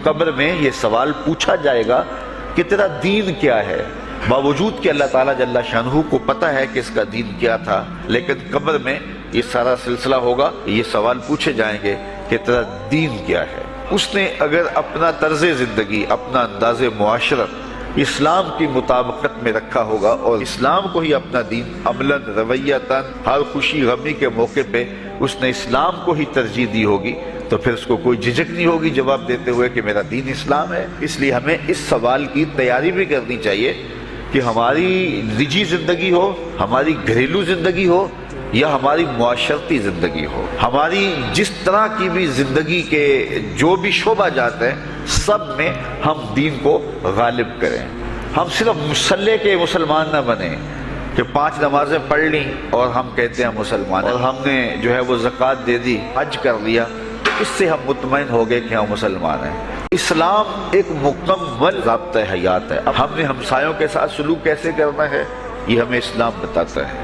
قبر میں یہ سوال پوچھا جائے گا کہ تیرا دین کیا ہے، باوجود کہ اللہ تعالیٰ جل شانہ کو پتہ ہے کہ اس کا دین کیا تھا، لیکن قبر میں یہ سارا سلسلہ ہوگا، یہ سوال پوچھے جائیں گے کہ تیرا دین کیا ہے۔ اس نے اگر اپنا طرز زندگی، اپنا انداز معاشرت اسلام کی مطابقت میں رکھا ہوگا اور اسلام کو ہی اپنا دین عملاً رویتاً ہر خوشی غمی کے موقع پہ اس نے اسلام کو ہی ترجیح دی ہوگی، تو پھر اس کو کوئی جھجک نہیں ہوگی جواب دیتے ہوئے کہ میرا دین اسلام ہے۔ اس لیے ہمیں اس سوال کی تیاری بھی کرنی چاہیے کہ ہماری نجی زندگی ہو، ہماری گھریلو زندگی ہو یا ہماری معاشرتی زندگی ہو، ہماری جس طرح کی بھی زندگی کے جو بھی شعبہ جات ہیں، سب میں ہم دین کو غالب کریں۔ ہم صرف مسلح کے مسلمان نہ بنیں کہ 5 نمازیں پڑھ لیں اور ہم کہتے ہیں مسلمان، اور ہم نے جو ہے وہ زکوٰۃ دے دی، حج کر لیا، تو اس سے ہم مطمئن ہو گئے کہ ہم مسلمان ہیں۔ اسلام ایک مکمل ضابطۂ حیات ہے۔ اب ہم نے ہمسایوں کے ساتھ سلوک کیسے کرنا ہے، یہ ہمیں اسلام بتاتا ہے۔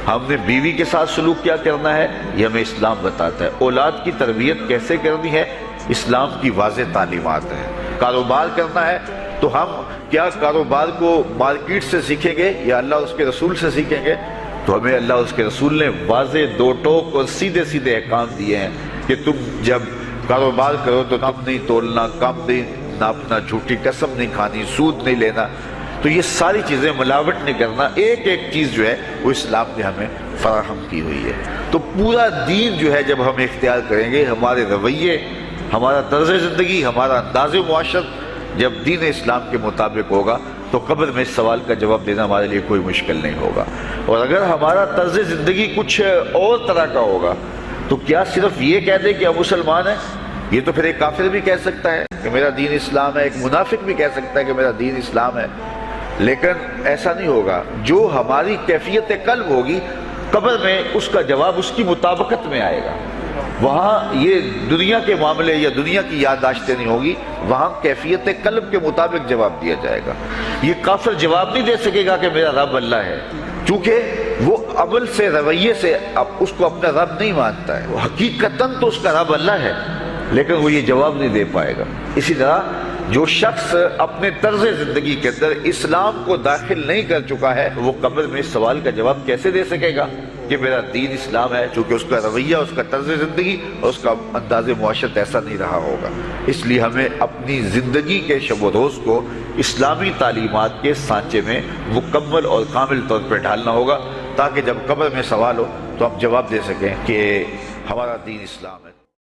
ہم نے بیوی کے ساتھ سلوک کیا کرنا ہے، یہ ہمیں اسلام بتاتا ہے۔ اولاد کی تربیت کیسے کرنی ہے، اسلام کی واضح تعلیمات ہیں۔ کاروبار کرنا ہے تو ہم کیا کاروبار کو مارکیٹ سے سیکھیں گے یا اللہ اس کے رسول سے سیکھیں گے، تو ہمیں اللہ اس کے رسول نے واضح 2 ٹوک اور سیدھے سیدھے احکام دیے ہیں کہ تم جب کاروبار کرو تو کم نہیں تولنا، کم نہیں ناپنا، جھوٹی قسم نہیں کھانی، سود نہیں لینا، تو یہ ساری چیزیں ملاوٹ نہیں کرنا، ایک ایک چیز جو ہے وہ اسلام نے ہمیں فراہم کی ہوئی ہے۔ تو پورا دین جو ہے جب ہم اختیار کریں گے، ہمارے رویے، ہمارا طرز زندگی، ہمارا انداز معاشرت جب دین اسلام کے مطابق ہوگا تو قبر میں اس سوال کا جواب دینا ہمارے لیے کوئی مشکل نہیں ہوگا۔ اور اگر ہمارا طرز زندگی کچھ اور طرح کا ہوگا تو کیا صرف یہ کہہ دیں کہ ہم مسلمان ہیں؟ یہ تو پھر ایک کافر بھی کہہ سکتا ہے کہ میرا دین اسلام ہے، ایک منافق بھی کہہ سکتا ہے کہ میرا دین اسلام ہے، لیکن ایسا نہیں ہوگا۔ جو ہماری کیفیت قلب ہوگی، قبر میں اس کا جواب اس کی مطابقت میں آئے گا۔ وہاں یہ دنیا کے معاملے یا دنیا کی یادداشتیں نہیں ہوگی، وہاں کیفیت قلب کے مطابق جواب دیا جائے گا۔ یہ کافر جواب نہیں دے سکے گا کہ میرا رب اللہ ہے، چونکہ وہ عمل سے، رویے سے اس کو اپنا رب نہیں مانتا ہے۔ وہ حقیقتاً تو اس کا رب اللہ ہے، لیکن وہ یہ جواب نہیں دے پائے گا۔ اسی طرح جو شخص اپنے طرز زندگی کے اندر اسلام کو داخل نہیں کر چکا ہے، وہ قبر میں اس سوال کا جواب کیسے دے سکے گا کہ میرا دین اسلام ہے، چونکہ اس کا رویہ، اس کا طرز زندگی اور اس کا انداز معاشرت ایسا نہیں رہا ہوگا۔ اس لیے ہمیں اپنی زندگی کے شب و روز کو اسلامی تعلیمات کے سانچے میں مکمل اور کامل طور پہ ڈھالنا ہوگا، تاکہ جب قبر میں سوال ہو تو ہم جواب دے سکیں کہ ہمارا دین اسلام ہے۔